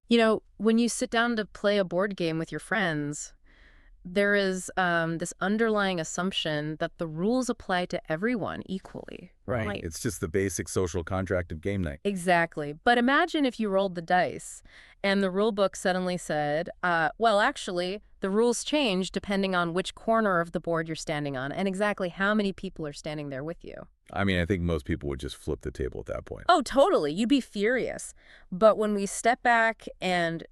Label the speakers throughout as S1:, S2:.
S1: When you sit down to play a board game with your friends, there is this underlying assumption that the rules apply to everyone equally.
S2: Right. It's just the basic social contract of game night.
S1: Exactly. But imagine if you rolled the dice and the rule book suddenly said, well, actually, the rules change depending on which corner of the board you're standing on and exactly how many people are standing there with you.
S2: I mean, I think most people would just flip the table at that point.
S1: Oh, totally. You'd be furious. But when we step back and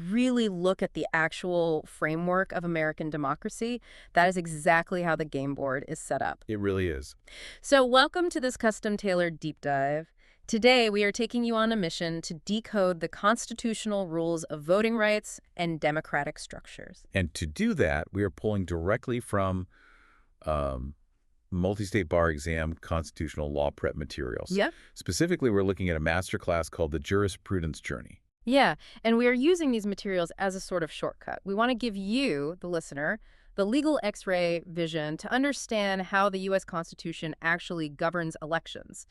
S1: really look at the actual framework of American democracy, that is exactly how the game board is set up.
S2: It really is.
S1: So welcome to this custom-tailored deep dive. Today, we are taking you on a mission to decode the constitutional rules of voting rights and democratic structures.
S2: And to do that, we are pulling directly from multi-state bar exam constitutional law prep materials.
S1: Yep.
S2: Specifically, we're looking at a masterclass called The Jurisprudence Journey.
S1: Yeah, and we are using these materials as a sort of shortcut. We want to give you, the listener, the legal X-ray vision to understand how the U.S. Constitution actually governs elections.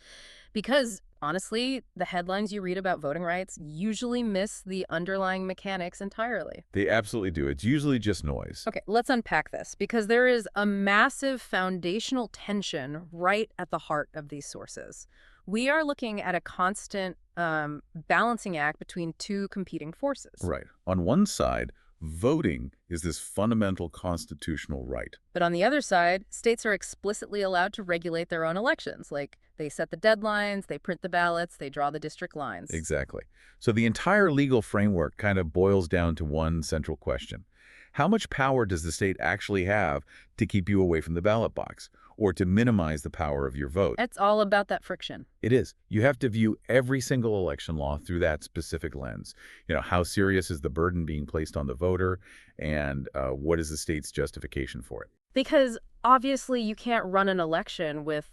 S1: Because, honestly, the headlines you read about voting rights usually miss the underlying mechanics entirely.
S2: They absolutely do. It's usually just noise.
S1: Okay, let's unpack this, because there is a massive foundational tension right at the heart of these sources. We are looking at a constant balancing act between two competing forces.
S2: Right. On one side, voting is this fundamental constitutional right.
S1: But on the other side, states are explicitly allowed to regulate their own elections. Like, they set the deadlines, they print the ballots, they draw the district lines.
S2: Exactly. So the entire legal framework kind of boils down to one central question. How much power does the state actually have to keep you away from the ballot box or to minimize the power of your vote?
S1: It's all about that friction.
S2: It is. You have to view every single election law through that specific lens. How serious is the burden being placed on the voter, and what is the state's justification for it?
S1: Because obviously you can't run an election with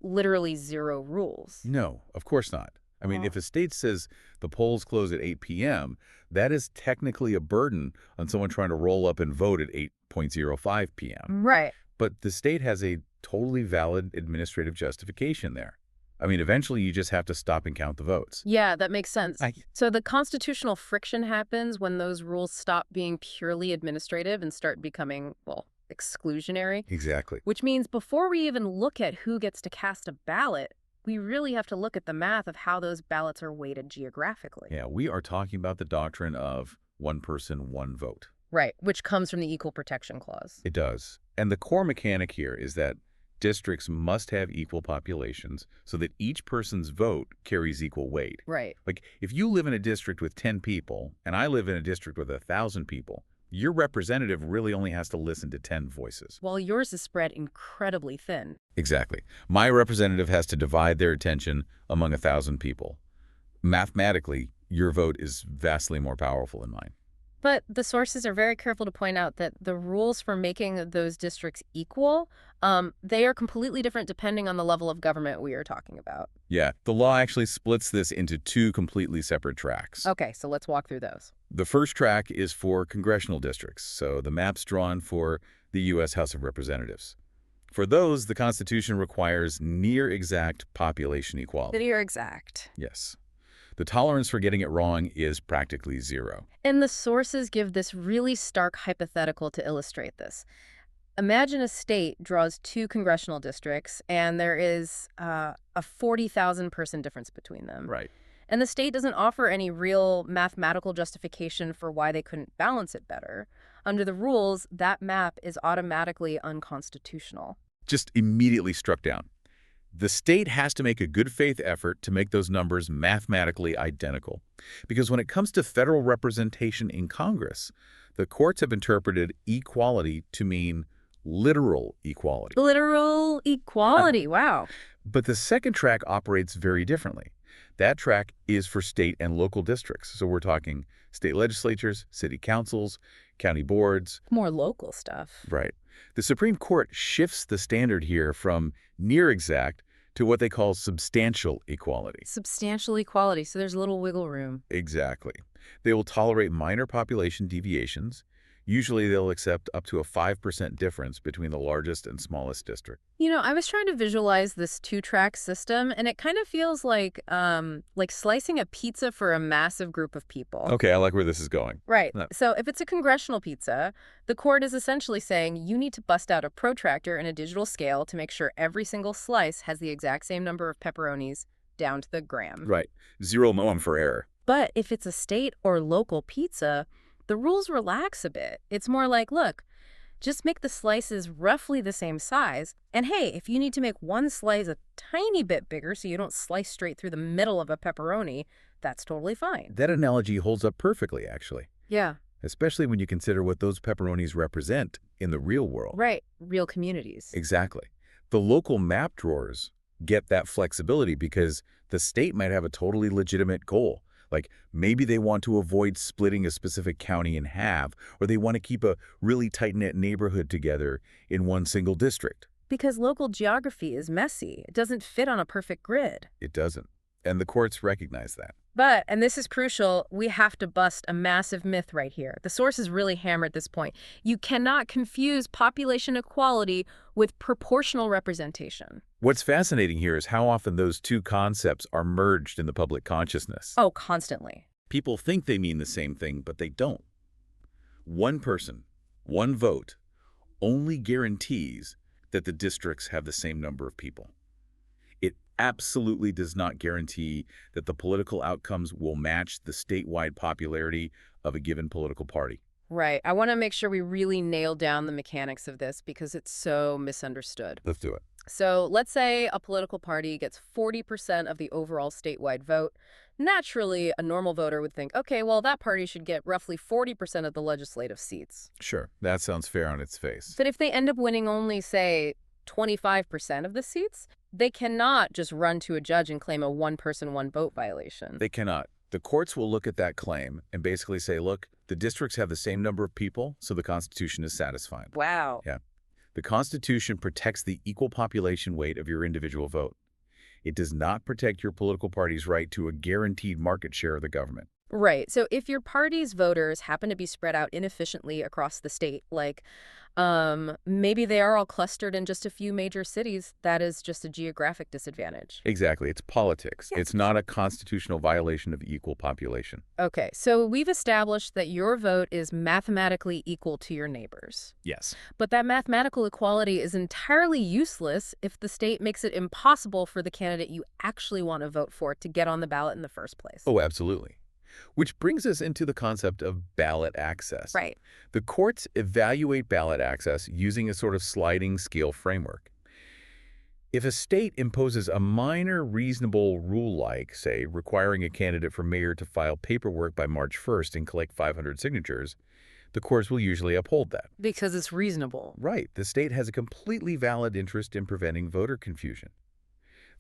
S1: literally zero rules.
S2: No, of course not. I mean, if a state says the polls close at 8 p.m., that is technically a burden on someone trying to roll up and vote at 8:05 p.m.
S1: Right.
S2: But the state has a totally valid administrative justification there. I mean, eventually you just have to stop and count the votes.
S1: Yeah, that makes sense. So the constitutional friction happens when those rules stop being purely administrative and start becoming, well, exclusionary.
S2: Exactly.
S1: Which means before we even look at who gets to cast a ballot, we really have to look at the math of how those ballots are weighted geographically.
S2: Yeah, we are talking about the doctrine of one person, one vote.
S1: Right, which comes from the Equal Protection Clause.
S2: It does. And the core mechanic here is that districts must have equal populations so that each person's vote carries equal weight.
S1: Right.
S2: Like, if you live in a district with 10 people and I live in a district with 1,000 people, your representative really only has to listen to 10 voices.
S1: While yours is spread incredibly thin.
S2: Exactly. My representative has to divide their attention among 1,000 people. Mathematically, your vote is vastly more powerful than mine.
S1: But the sources are very careful to point out that the rules for making those districts equal, they are completely different depending on the level of government we are talking about.
S2: Yeah, the law actually splits this into two completely separate tracks.
S1: Okay, so let's walk through those.
S2: The first track is for congressional districts, so the map's drawn for the U.S. House of Representatives. For those, the Constitution requires near-exact population equality.
S1: Near exact.
S2: Yes. The tolerance for getting it wrong is practically zero.
S1: And the sources give this really stark hypothetical to illustrate this. Imagine a state draws two congressional districts, and there is a 40,000 person difference between them.
S2: Right.
S1: And the state doesn't offer any real mathematical justification for why they couldn't balance it better. Under the rules, that map is automatically unconstitutional.
S2: Just immediately struck down. The state has to make a good faith effort to make those numbers mathematically identical. Because when it comes to federal representation in Congress, the courts have interpreted equality to mean literal equality.
S1: Literal equality, wow.
S2: But the second track operates very differently. That track is for state and local districts. So we're talking state legislatures, city councils, county boards.
S1: More local stuff.
S2: Right. The Supreme Court shifts the standard here from near exact to what they call substantial equality.
S1: Substantial equality, so there's a little wiggle room.
S2: Exactly. They will tolerate minor population deviations. Usually they'll accept up to a 5% difference between the largest and smallest district.
S1: You know, I was trying to visualize this two-track system, and it kind of feels like slicing a pizza for a massive group of people.
S2: Okay, I like where this is going.
S1: Right.
S2: No.
S1: So if it's a congressional pizza, the court is essentially saying you need to bust out a protractor and a digital scale to make sure every single slice has the exact same number of pepperonis down to the gram.
S2: Right. Zero moment for error.
S1: But if it's a state or local pizza, the rules relax a bit. It's more like, look, just make the slices roughly the same size. And hey, if you need to make one slice a tiny bit bigger so you don't slice straight through the middle of a pepperoni, that's totally fine.
S2: That analogy holds up perfectly, actually,
S1: Yeah.
S2: especially when you consider what those pepperonis represent in the real world.
S1: Right. Real communities.
S2: Exactly. The local map drawers get that flexibility because the state might have a totally legitimate goal. Like maybe they want to avoid splitting a specific county in half, or they want to keep a really tight-knit neighborhood together in one single district.
S1: Because local geography is messy. It doesn't fit on a perfect grid.
S2: It doesn't. And the courts recognize that.
S1: But, and this is crucial, we have to bust a massive myth right here. The sources really hammered this point. You cannot confuse population equality with proportional representation.
S2: What's fascinating here is how often those two concepts are merged in the public consciousness.
S1: Oh, constantly.
S2: People think they mean the same thing, but they don't. One person, one vote, only guarantees that the districts have the same number of people. It absolutely does not guarantee that the political outcomes will match the statewide popularity of a given political party.
S1: Right. I want to make sure we really nail down the mechanics of this because it's so misunderstood.
S2: Let's do it.
S1: So let's say a political party gets 40% of the overall statewide vote. Naturally, a normal voter would think, okay, well, that party should get roughly 40% of the legislative seats.
S2: Sure, that sounds fair on its face.
S1: But if they end up winning only, say, 25% of the seats, they cannot just run to a judge and claim a one-person, one-vote violation.
S2: They cannot. The courts will look at that claim and basically say, look, the districts have the same number of people, so the Constitution is satisfied.
S1: Wow.
S2: Yeah. The Constitution protects the equal population weight of your individual vote. It does not protect your political party's right to a guaranteed market share of the government.
S1: Right. So if your party's voters happen to be spread out inefficiently across the state, like maybe they are all clustered in just a few major cities, that is just a geographic disadvantage.
S2: Exactly. It's politics.
S1: Yeah.
S2: It's not a constitutional violation of equal population.
S1: Okay, so we've established that your vote is mathematically equal to your neighbors.
S2: Yes.
S1: But that mathematical equality is entirely useless if the state makes it impossible for the candidate you actually want to vote for to get on the ballot in the first place.
S2: Oh, absolutely. Which brings us into the concept of ballot access.
S1: Right.
S2: The courts evaluate ballot access using a sort of sliding scale framework. If a state imposes a minor reasonable rule like, say, requiring a candidate for mayor to file paperwork by March 1st and collect 500 signatures, the courts will usually uphold that.
S1: Because it's reasonable.
S2: Right. The state has a completely valid interest in preventing voter confusion.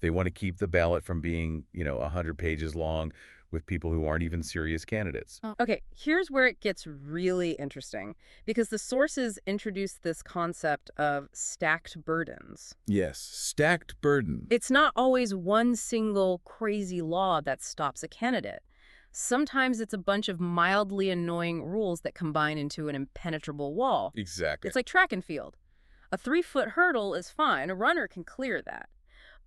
S2: They want to keep the ballot from being, 100 pages long with people who aren't even serious candidates.
S1: Okay, here's where it gets really interesting, because the sources introduce this concept of stacked burdens.
S2: Yes, stacked burden.
S1: It's not always one single crazy law that stops a candidate. Sometimes it's a bunch of mildly annoying rules that combine into an impenetrable wall.
S2: Exactly.
S1: It's like track and field. A 3-foot hurdle is fine. A runner can clear that.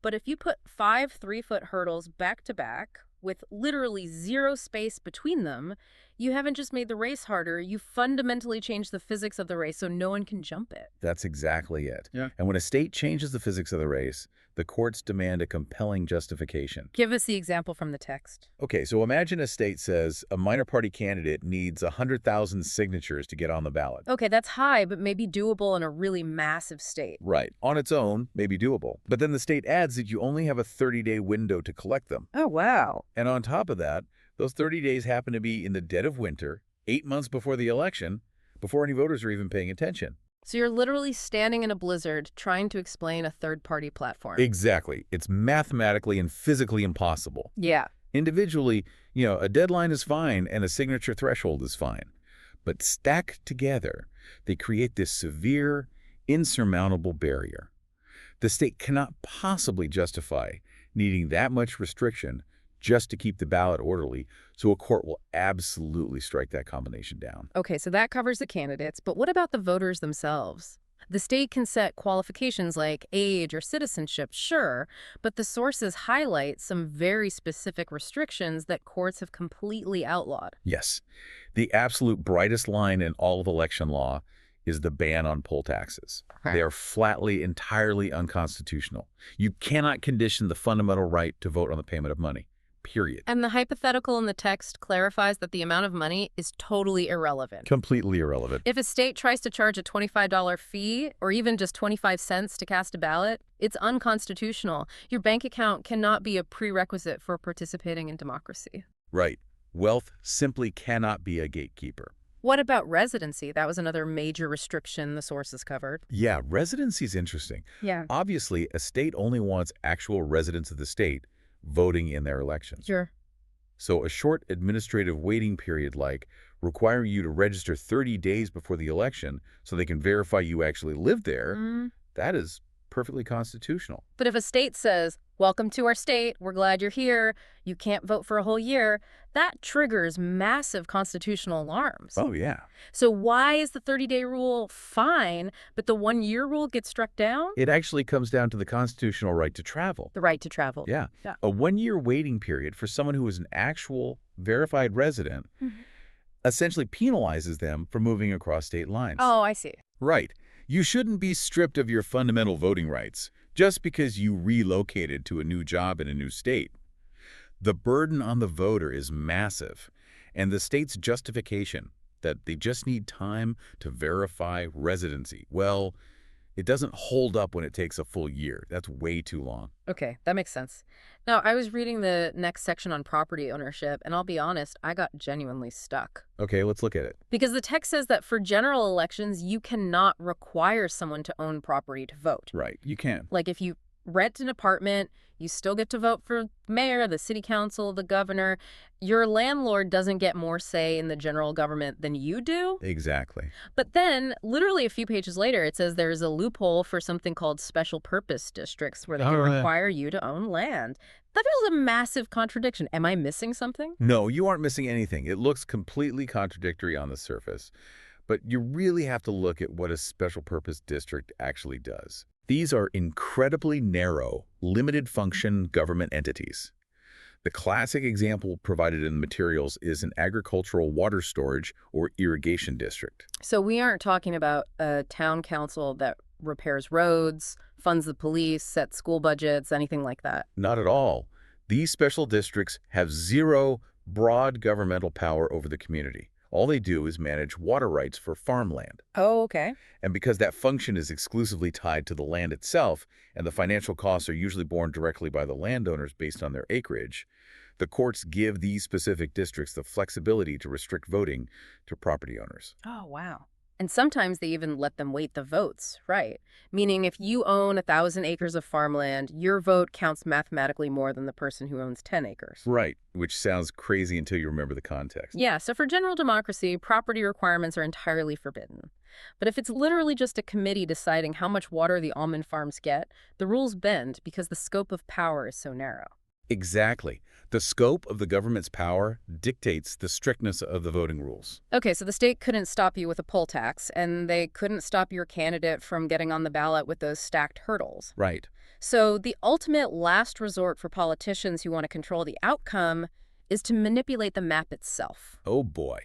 S1: But if you put 5 3-foot hurdles back to back, with literally zero space between them, you haven't just made the race harder, you fundamentally changed the physics of the race so no one can jump it.
S2: That's exactly it.
S1: Yeah.
S2: And when a state changes the physics of the race, the courts demand a compelling justification.
S1: Give us the example from the text.
S2: Okay, so imagine a state says a minor party candidate needs 100,000 signatures to get on the ballot.
S1: Okay, that's high, but maybe doable in a really massive state.
S2: Right. On its own, maybe doable. But then the state adds that you only have a 30-day window to collect them.
S1: Oh, wow.
S2: And on top of that, those 30 days happen to be in the dead of winter, 8 months before the election, before any voters are even paying attention.
S1: So you're literally standing in a blizzard trying to explain a third-party platform.
S2: Exactly. It's mathematically and physically impossible.
S1: Yeah.
S2: Individually, a deadline is fine and a signature threshold is fine. But stacked together, they create this severe, insurmountable barrier. The state cannot possibly justify needing that much restriction just to keep the ballot orderly, so a court will absolutely strike that combination down.
S1: Okay, so that covers the candidates, but what about the voters themselves? The state can set qualifications like age or citizenship, sure, but the sources highlight some very specific restrictions that courts have completely outlawed.
S2: Yes, the absolute brightest line in all of election law is the ban on poll taxes.
S1: Okay.
S2: They are flatly, entirely unconstitutional. You cannot condition the fundamental right to vote on the payment of money, period.
S1: And the hypothetical in the text clarifies that the amount of money is totally irrelevant.
S2: Completely irrelevant.
S1: If a state tries to charge a $25 fee or even just 25 cents to cast a ballot, it's unconstitutional. Your bank account cannot be a prerequisite for participating in democracy.
S2: Right. Wealth simply cannot be a gatekeeper.
S1: What about residency? That was another major restriction the sources covered.
S2: Yeah, residency is interesting.
S1: Yeah.
S2: Obviously, a state only wants actual residents of the state voting in their elections.
S1: Sure.
S2: So a short administrative waiting period like requiring you to register 30 days before the election so they can verify you actually live there, that is perfectly constitutional.
S1: But if a state says, welcome to our state, we're glad you're here, you can't vote for a whole year, that triggers massive constitutional alarms.
S2: Oh, yeah.
S1: So why is the 30-day rule fine, but the one-year rule gets struck down?
S2: It actually comes down to the constitutional right to travel.
S1: The right to travel.
S2: Yeah.
S1: Yeah.
S2: A one-year waiting period for someone who is an actual verified resident essentially penalizes them for moving across state lines.
S1: Oh, I see.
S2: Right. You shouldn't be stripped of your fundamental voting rights just because you relocated to a new job in a new state. The burden on the voter is massive, and the state's justification that they just need time to verify residency, well, it doesn't hold up when it takes a full year. That's way too long.
S1: Okay, that makes sense. Now, I was reading the next section on property ownership, and I'll be honest, I got genuinely stuck.
S2: Okay, let's look at it.
S1: Because the text says that for general elections, you cannot require someone to own property to vote.
S2: Right, you can.
S1: Like if you rent an apartment, you still get to vote for the mayor, the city council, the governor. Your landlord doesn't get more say in the general government than you do.
S2: Exactly.
S1: But then, literally a few pages later, it says there's a loophole for something called special purpose districts where they can require you to own land. That feels a massive contradiction. Am I missing something?
S2: No, you aren't missing anything. It looks completely contradictory on the surface. But you really have to look at what a special purpose district actually does. These are incredibly narrow, limited-function government entities. The classic example provided in the materials is an agricultural water storage or irrigation district.
S1: So we aren't talking about a town council that repairs roads, funds the police, sets school budgets, anything like that.
S2: Not at all. These special districts have zero broad governmental power over the community. All they do is manage water rights for farmland.
S1: Oh, okay.
S2: And because that function is exclusively tied to the land itself, and the financial costs are usually borne directly by the landowners based on their acreage, the courts give these specific districts the flexibility to restrict voting to property owners.
S1: Oh, wow. And sometimes they even let them weight the votes, right? Meaning if you own 1,000 acres of farmland, your vote counts mathematically more than the person who owns 10 acres.
S2: Right, which sounds crazy until you remember the context.
S1: Yeah, so for general democracy, property requirements are entirely forbidden. But if it's literally just a committee deciding how much water the almond farms get, the rules bend because the scope of power is so narrow.
S2: Exactly. The scope of the government's power dictates the strictness of the voting rules.
S1: Okay, so the state couldn't stop you with a poll tax, and they couldn't stop your candidate from getting on the ballot with those stacked hurdles.
S2: Right.
S1: So the ultimate last resort for politicians who want to control the outcome is to manipulate the map itself.
S2: Oh boy.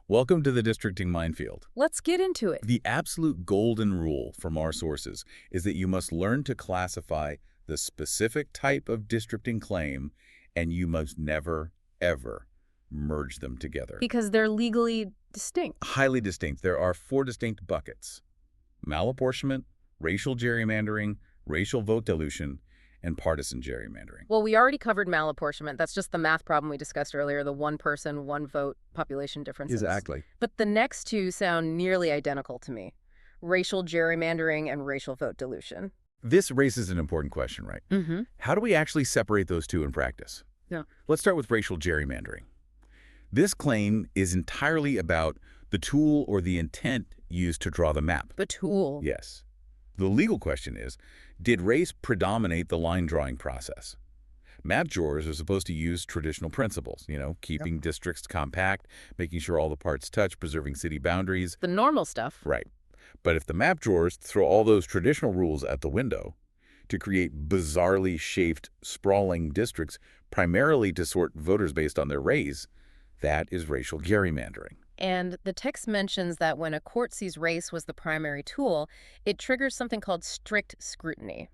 S2: Welcome to the districting minefield.
S1: Let's get into it.
S2: The absolute golden rule from our sources is that you must learn to classify the specific type of districting claim, and you must never, ever merge them together.
S1: Because they're legally distinct.
S2: Highly distinct. There are 4 distinct buckets: malapportionment, racial gerrymandering, racial vote dilution, and partisan gerrymandering.
S1: Well, we already covered malapportionment. That's just the math problem we discussed earlier, the one person, one vote population differences.
S2: Exactly.
S1: But the next two sound nearly identical to me: racial gerrymandering and racial vote dilution.
S2: This raises an important question, right? How do we actually separate those two in practice?
S1: Yeah.
S2: Let's start with racial gerrymandering. This claim is entirely about the tool or the intent used to draw the map.
S1: The tool.
S2: Yes. The legal question is, did race predominate the line drawing process? Map drawers are supposed to use traditional principles, keeping districts compact, making sure all the parts touch, preserving city boundaries.
S1: The normal stuff.
S2: Right. But if the map drawers throw all those traditional rules out the window to create bizarrely shaped, sprawling districts primarily to sort voters based on their race, that is racial gerrymandering.
S1: And the text mentions that when a court sees race was the primary tool, it triggers something called strict scrutiny.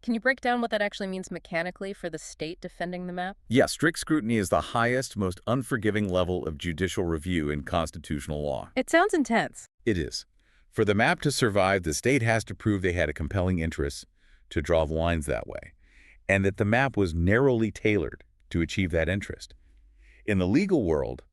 S1: Can you break down what that actually means mechanically for the state defending the map?
S2: Yeah, strict scrutiny is the highest, most unforgiving level of judicial review in constitutional law.
S1: It sounds intense.
S2: It is. For the map to survive, the state has to prove they had a compelling interest to draw the lines that way, and that the map was narrowly tailored to achieve that interest. In the legal world,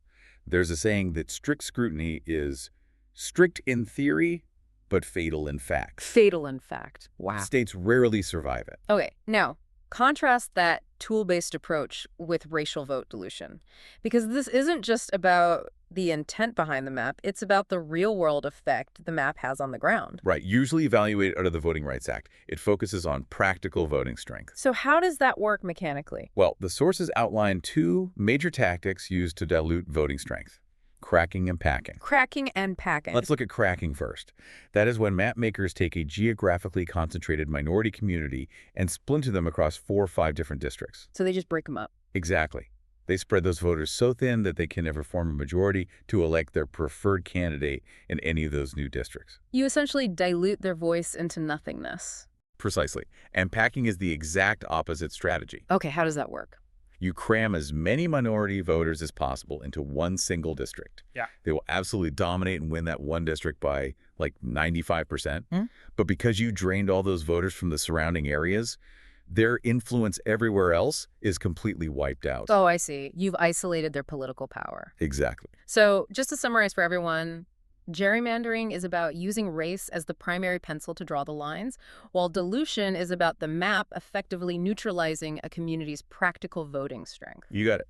S2: there's a saying that strict scrutiny is strict in theory, but fatal in fact.
S1: Fatal in fact. Wow.
S2: States rarely survive it.
S1: Okay, now, contrast that tool-based approach with racial vote dilution. Because this isn't just about the intent behind the map, it's about the real-world effect the map has on the ground.
S2: Right, usually evaluated under the Voting Rights Act. It focuses on practical voting strength.
S1: So how does that work mechanically?
S2: Well, the sources outline two major tactics used to dilute voting strength: cracking and packing.
S1: Cracking and packing.
S2: Let's look at cracking first. That is when map makers take a geographically concentrated minority community and splinter them across 4 or 5 different districts.
S1: So they just break them up.
S2: Exactly. They spread those voters so thin that they can never form a majority to elect their preferred candidate in any of those new districts.
S1: You essentially dilute their voice into nothingness.
S2: Precisely. And packing is the exact opposite strategy.
S1: Okay, how does that work?
S2: You cram as many minority voters as possible into one single district.
S1: Yeah.
S2: They will absolutely dominate and win that one district by like 95%. But because you drained all those voters from the surrounding areas, their influence everywhere else is completely wiped out.
S1: Oh, I see. You've isolated their political power.
S2: Exactly.
S1: So just to summarize for everyone, gerrymandering is about using race as the primary pencil to draw the lines, while dilution is about the map effectively neutralizing a community's practical voting strength.
S2: You got it.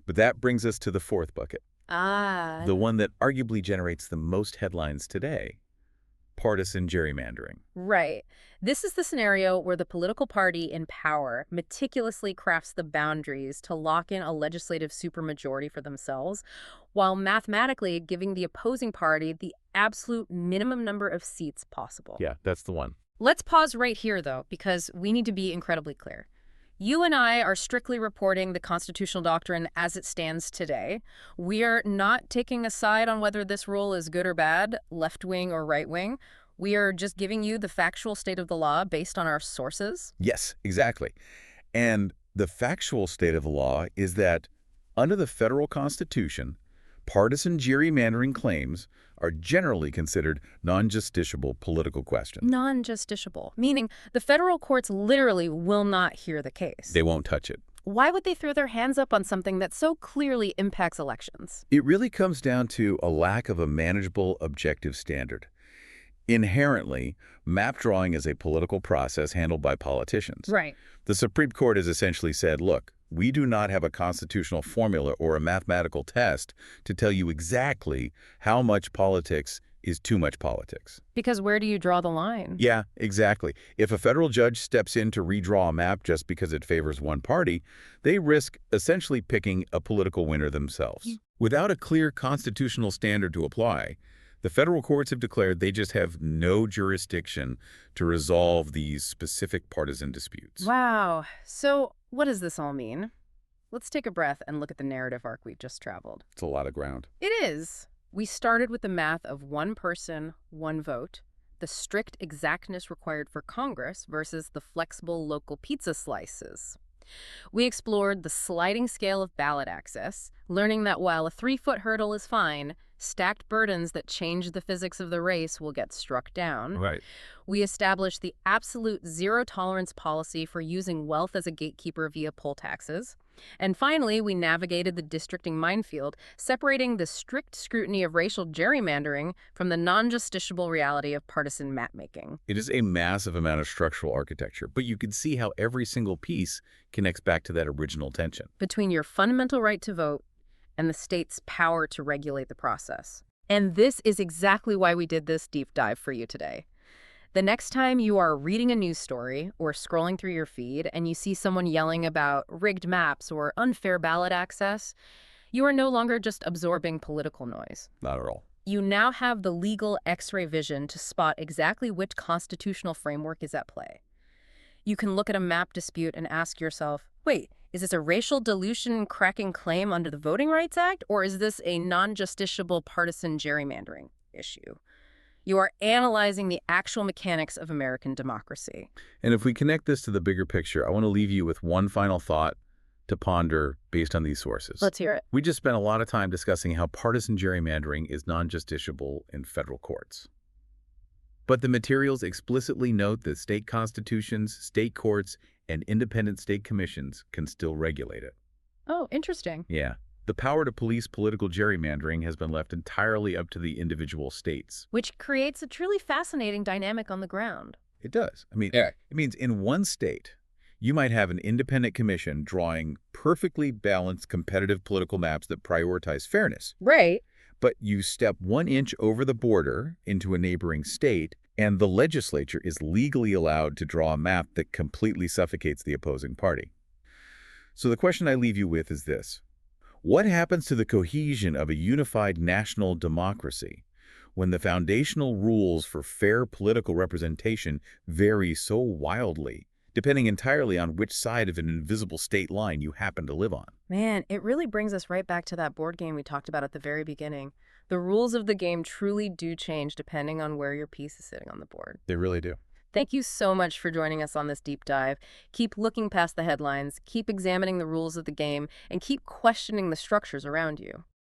S2: But that brings us to the fourth bucket. The one that arguably generates the most headlines today: partisan gerrymandering.
S1: Right. This is the scenario where the political party in power meticulously crafts the boundaries to lock in a legislative supermajority for themselves, while mathematically giving the opposing party the absolute minimum number of seats possible.
S2: Yeah, that's the one.
S1: Let's pause right here, though, because we need to be incredibly clear. You and I are strictly reporting the constitutional doctrine as it stands today. We are not taking a side on whether this rule is good or bad, left-wing or right-wing. We are just giving you the factual state of the law based on our sources.
S2: Yes, exactly. And the factual state of the law is that under the federal Constitution, partisan gerrymandering claims are generally considered nonjusticiable political questions.
S1: Nonjusticiable, meaning the federal courts literally will not hear the case.
S2: They won't touch it.
S1: Why would they throw their hands up on something that so clearly impacts elections?
S2: It really comes down to a lack of a manageable objective standard. Inherently, map drawing is a political process handled by politicians.
S1: Right.
S2: The Supreme Court has essentially said, look, we do not have a constitutional formula or a mathematical test to tell you exactly how much politics is too much politics.
S1: Because where do you draw the line?
S2: Yeah, exactly. If a federal judge steps in to redraw a map just because it favors one party, they risk essentially picking a political winner themselves. Without a clear constitutional standard to apply, the federal courts have declared they just have no jurisdiction to resolve these specific partisan disputes.
S1: Wow. So what does this all mean? Let's take a breath and look at the narrative arc we've just traveled.
S2: It's a lot of ground.
S1: It is. We started with the math of one person, one vote, the strict exactness required for Congress versus the flexible local pizza slices. We explored the sliding scale of ballot access, learning that while a 3-foot hurdle is fine, stacked burdens that change the physics of the race will get struck down.
S2: Right.
S1: We established the absolute zero-tolerance policy for using wealth as a gatekeeper via poll taxes. And finally, we navigated the districting minefield, separating the strict scrutiny of racial gerrymandering from the non-justiciable reality of partisan map-making.
S2: It is a massive amount of structural architecture, but you can see how every single piece connects back to that original tension.
S1: Between your fundamental right to vote and the state's power to regulate the process. And this is exactly why we did this deep dive for you today. The next time you are reading a news story or scrolling through your feed and you see someone yelling about rigged maps or unfair ballot access, you are no longer just absorbing political noise.
S2: Not at all.
S1: You now have the legal X-ray vision to spot exactly which constitutional framework is at play. You can look at a map dispute and ask yourself, wait, is this a racial dilution cracking claim under the Voting Rights Act, or is this a non-justiciable partisan gerrymandering issue? You are analyzing the actual mechanics of American democracy.
S2: And if we connect this to the bigger picture, I want to leave you with one final thought to ponder based on these sources.
S1: Let's hear it.
S2: We just spent a lot of time discussing how partisan gerrymandering is non-justiciable in federal courts. But the materials explicitly note that state constitutions, state courts, and independent state commissions can still regulate it.
S1: Oh, interesting.
S2: Yeah. The power to police political gerrymandering has been left entirely up to the individual states.
S1: Which creates a truly fascinating dynamic on the ground.
S2: It does. It means in one state, you might have an independent commission drawing perfectly balanced competitive political maps that prioritize fairness.
S1: Right.
S2: But you step 1 inch over the border into a neighboring state, and the legislature is legally allowed to draw a map that completely suffocates the opposing party. So the question I leave you with is this. What happens to the cohesion of a unified national democracy when the foundational rules for fair political representation vary so wildly, depending entirely on which side of an invisible state line you happen to live on?
S1: Man, it really brings us right back to that board game we talked about at the very beginning. The rules of the game truly do change depending on where your piece is sitting on the board.
S2: They really do.
S1: Thank you so much for joining us on this deep dive. Keep looking past the headlines, keep examining the rules of the game, and keep questioning the structures around you.